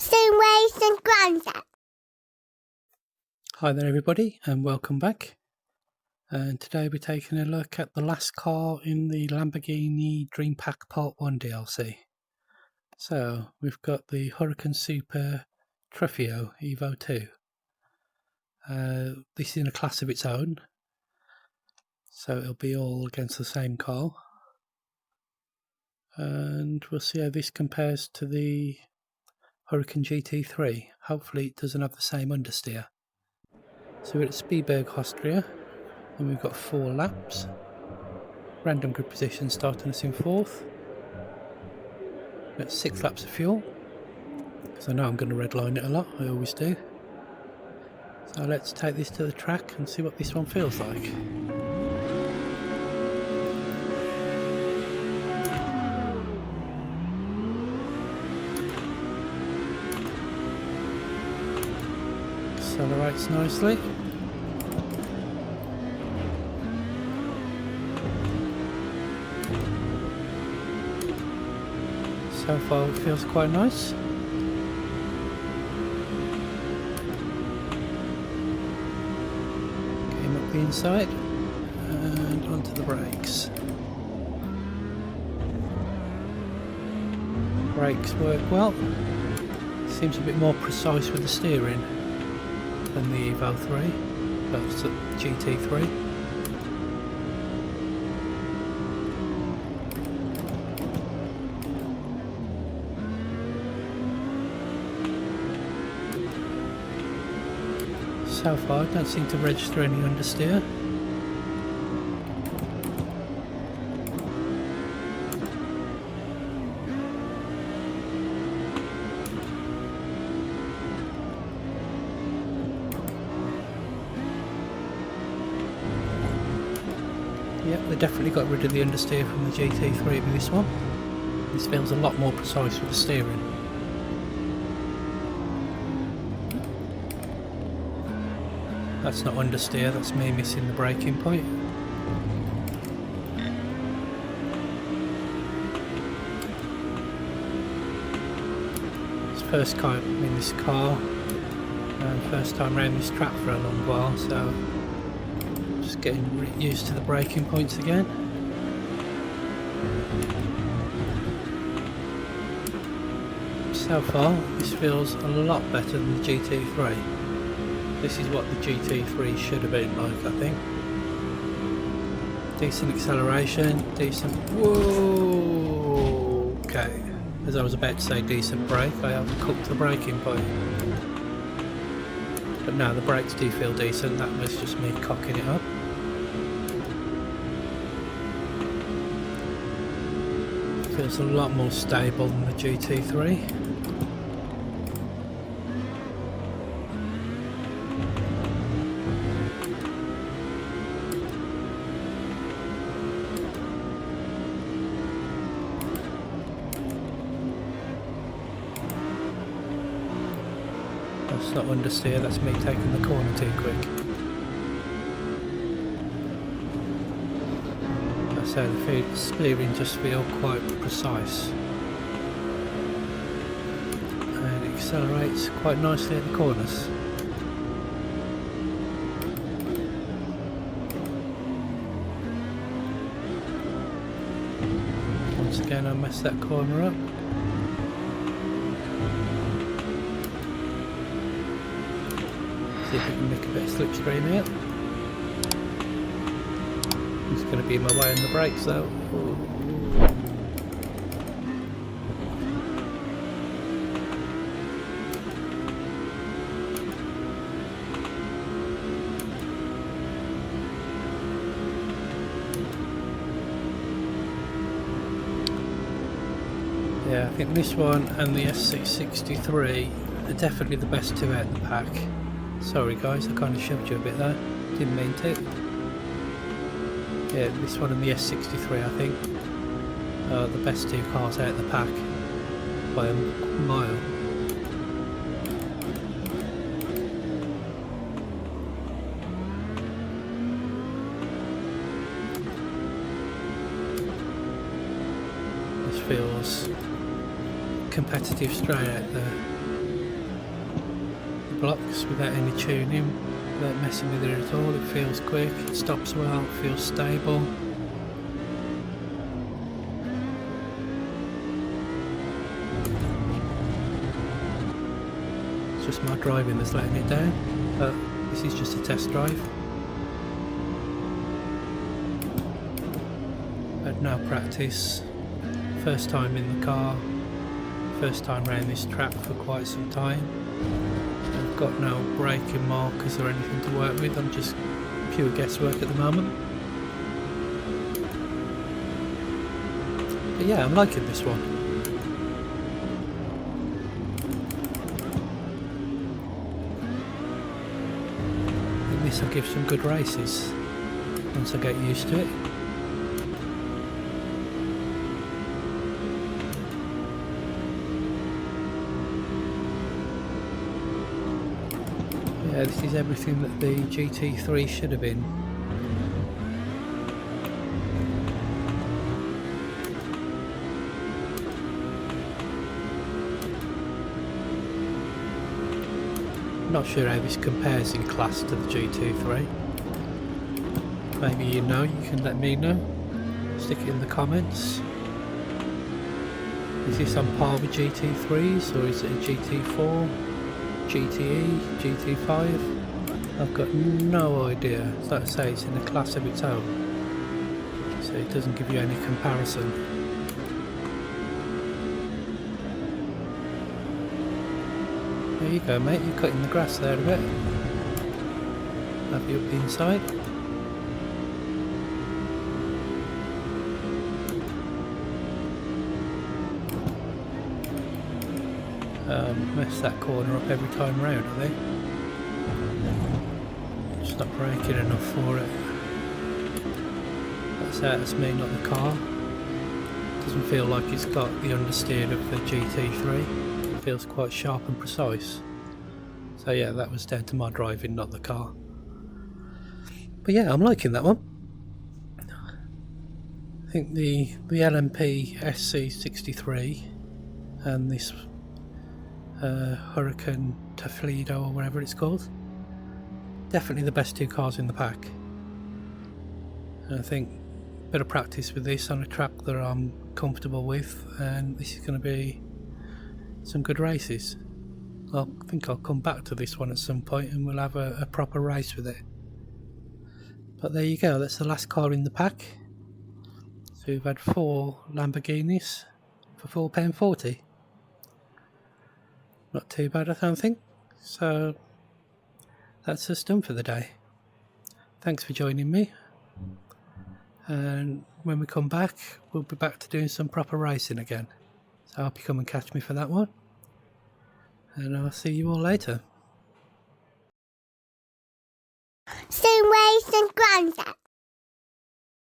Same ways as Grandad. Hi there everybody and welcome back. And today we're taking a look at the last car in the Lamborghini Dream Pack Pt1 DLC. So we've got the Huracan Super Trofeo Evo2. This is in a class of its own, so it'll be all against the same car. And we'll see how this compares to the Huracan GT3. Hopefully it doesn't have the same understeer. So we're at Spielberg, Austria, and we've got 4 laps. Random grid position starting us in 4th. We've got 6 laps of fuel, because I know I'm going to redline it a lot, I always do. So let's take this to the track and see what this one feels like. Accelerates nicely. So far it feels quite nice. Came up the inside and onto the brakes. Brakes work well. Seems a bit more precise with the steering than the Evo3, that's the GT3. So far I don't seem to register any understeer. Yep, they definitely got rid of the understeer from the GT3 with this one. This feels a lot more precise with the steering. That's not understeer, that's me missing the braking point. It's first time in this car, and first time around this track for a long while, so just getting used to the braking points again. So far, this feels a lot better than the GT3. This is what the GT3 should have been like, I think. Decent acceleration, decent... Whoa! Okay, as I was about to say decent brake, I haven't cooked the braking point. But no, the brakes do feel decent, that was just me cocking it up. Feels a lot more stable than the GT3. That's not understeer, that's me taking the corner too quick. That's how the steering just feels quite precise. And it accelerates quite nicely at the corners. Once again I messed that corner up. See if we can make a bit of slipstream here. It's going to be in my way on the brakes though. Yeah, I think this one and the S663 are definitely the best two out of the pack. Sorry guys, I kind of shoved you a bit there, didn't mean to. Yeah, this one and the S63 I think are the best two cars out of the pack by a mile. This feels competitive straight out there. blocks without any tuning, without messing with it at all. It feels quick, it stops well, it feels stable. It's just my driving that's letting it down, but this is just a test drive. Had no practice, first time in the car, first time around this track for quite some time. I've got no braking markers or anything to work with, I'm just pure guesswork at the moment. But yeah, I'm liking this one. I think this will give some good races once I get used to it. Yeah, this is everything that the GT3 should have been. Not sure how this compares in class to the GT3. Maybe you know, you can let me know. Stick it in the comments. Is this on par with GT3s or is it a GT4? GTE, GT5, I've got no idea. Like I say, it's in a class of its own, so it doesn't give you any comparison. There you go, mate, you're cutting the grass there a bit. Have you up the inside? Mess that corner up every time round, are they? Just not braking enough for it. That's me, not the car. Doesn't feel like it's got the understeer of the GT3. It feels quite sharp and precise. So yeah, that was down to my driving, not the car. But yeah, I'm liking that one. I think the LMP SC63 and this Huracan Trofeo or whatever it's called, definitely the best two cars in the pack. And I think a bit of practice with this on a track that I'm comfortable with, and this is going to be some good races. I think I'll come back to this one at some point and we'll have a proper race with it. But there you go, that's the last car in the pack. So we've had 4 Lamborghinis for £4.40. Not too bad, I don't think. So that's us done for the day. Thanks for joining me. And when we come back, we'll be back to doing some proper racing again. So I hope you come and catch me for that one. And I'll see you all later. So where's the Grandad?